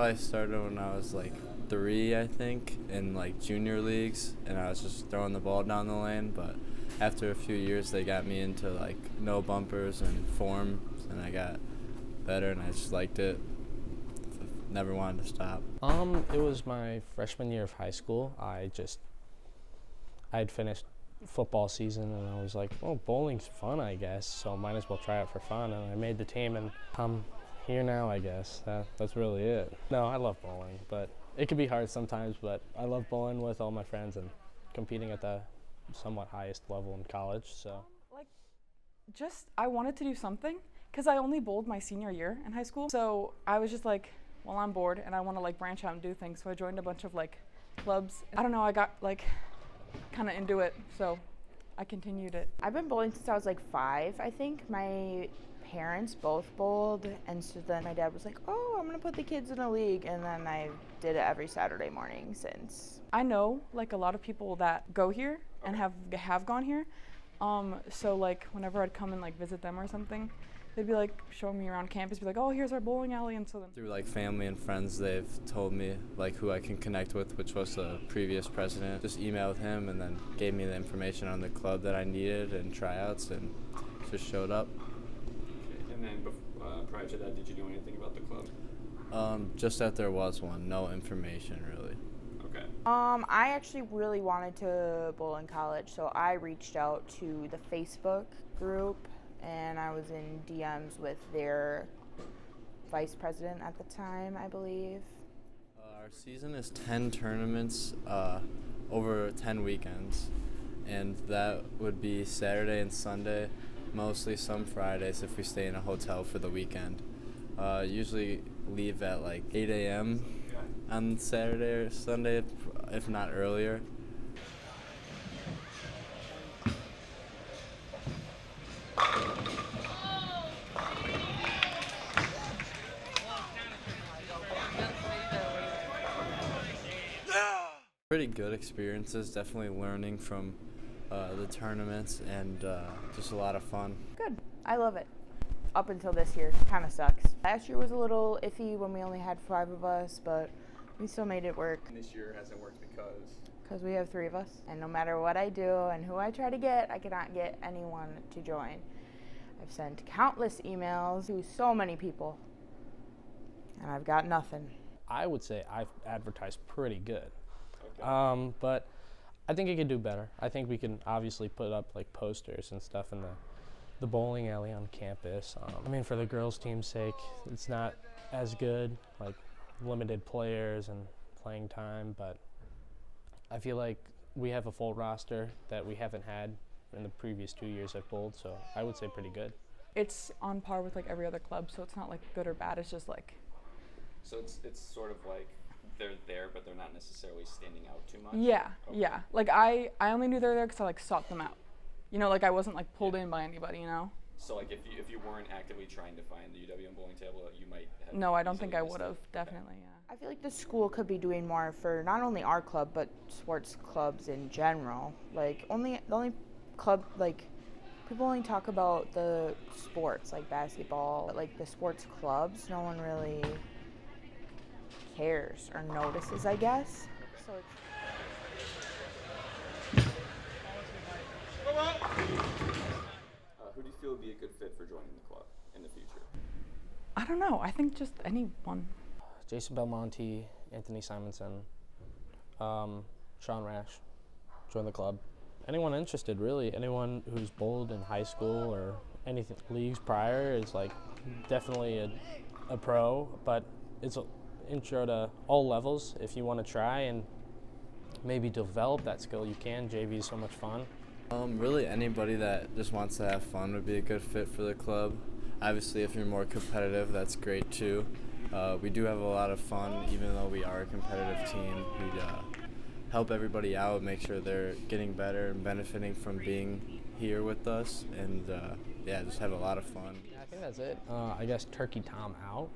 probably started when I was like 3, I think, in like junior leagues, and I was just throwing the ball down the lane. But after a few years, they got me into like no bumpers and forms, and I got better, and I just liked it. Never wanted to stop. It was my freshman year of high school. I'd finished football season, and I was like, oh, bowling's fun, I guess, so might as well try it for fun, and I made the team, and I'm here now, I guess. That's really it. No, I love bowling, but it can be hard sometimes, but I love bowling with all my friends and competing at the somewhat highest level in college, so. I wanted to do something, because I only bowled my senior year in high school, so I was just like, well, I'm bored, and I want to like branch out and do things, so I joined a bunch of like clubs. I don't know, I got like kind of into it, so I continued it. I've been bowling since I was like 5, I think. My parents both bowled, and so then my dad was like, oh, I'm gonna put the kids in a league, and then I did it every Saturday morning since. I know like a lot of people that go here and have gone here, so like whenever I'd come and like visit them or something, they'd be like showing me around campus, be like, oh, here's our bowling alley, and so then Through like family and friends, they've told me like who I can connect with, which was the previous president. Just emailed him and then gave me the information on the club that I needed and tryouts, and just showed up. Okay. And then prior to that, did you know anything about the club? Just that there was one, no information really. Okay. I actually really wanted to bowl in college, so I reached out to the Facebook group, and I was in DMs with their vice president at the time, I believe. Our season is 10 tournaments over 10 weekends, and that would be Saturday and Sunday, mostly some Fridays if we stay in a hotel for the weekend. Usually leave at like 8 a.m. on Saturday or Sunday, if not earlier. Pretty good experiences, definitely learning from the tournaments, and just a lot of fun. Good. I love it. Up until this year, kind of sucks. Last year was a little iffy when we only had 5 of us, but we still made it work. And this year hasn't worked because? Because we have 3 of us, and no matter what I do and who I try to get, I cannot get anyone to join. I've sent countless emails to so many people, and I've got nothing. I would say I've advertised pretty good. Okay. But I think it could do better. I think we can obviously put up like posters and stuff in the bowling alley on campus. I mean, for the girls' team's sake, it's not as good, like limited players and playing time, but I feel like we have a full roster that we haven't had in the previous 2 years I've bowled, so I would say pretty good. it's on par with like every other club, so it's not like good or bad, it's just like. So it's sort of like they're there, but they're not necessarily standing out too much? Yeah, Okay. yeah. Like I only knew they were there because I like sought them out. You know, like I wasn't like pulled in by anybody, you know? So like if you weren't actively trying to find the UWM bowling table, you might have. No, I don't think I missed would it. have, definitely, yeah. I feel like the school could be doing more for not only our club, but sports clubs in general. Like the only club, like people only talk about the sports, like basketball, but like the sports clubs, no one really cares or notices, I guess. So Who do you feel would be a good fit for joining the club in the future? I don't know, I think just anyone. Jason Belmonte, Anthony Simonson, Sean Rash, join the club. Anyone interested, really. Anyone who's bowled in high school or anything leagues prior is like definitely a pro, but it's an intro to all levels. If you want to try and maybe develop that skill, you can. JV is so much fun. Really anybody that just wants to have fun would be a good fit for the club. Obviously, if you're more competitive, that's great too. We do have a lot of fun, even though we are a competitive team. We help everybody out, make sure they're getting better and benefiting from being here with us, and yeah, just have a lot of fun. Yeah, I think that's it. I guess Turkey Tom out.